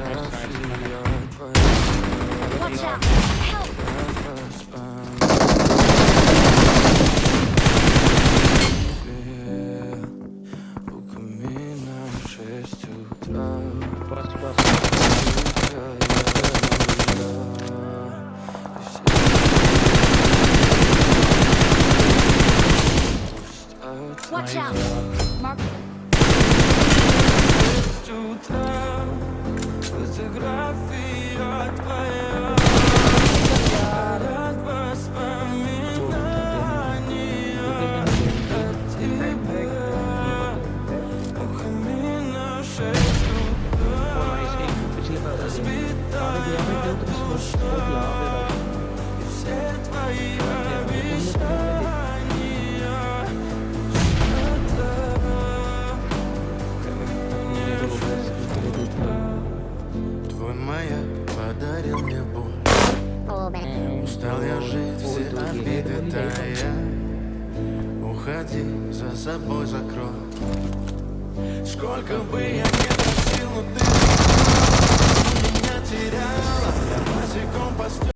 Watch out! Help! Watch out! Mark. Фотография твоя, ряд воспоминаний о тебе. У камина в 6 утра разбита душа, и все твои обещания пустота. Твой маяк подарил мне боль. Устал я жить, все обиды тая. Уходи, за собой закрой. Сколько бы я ни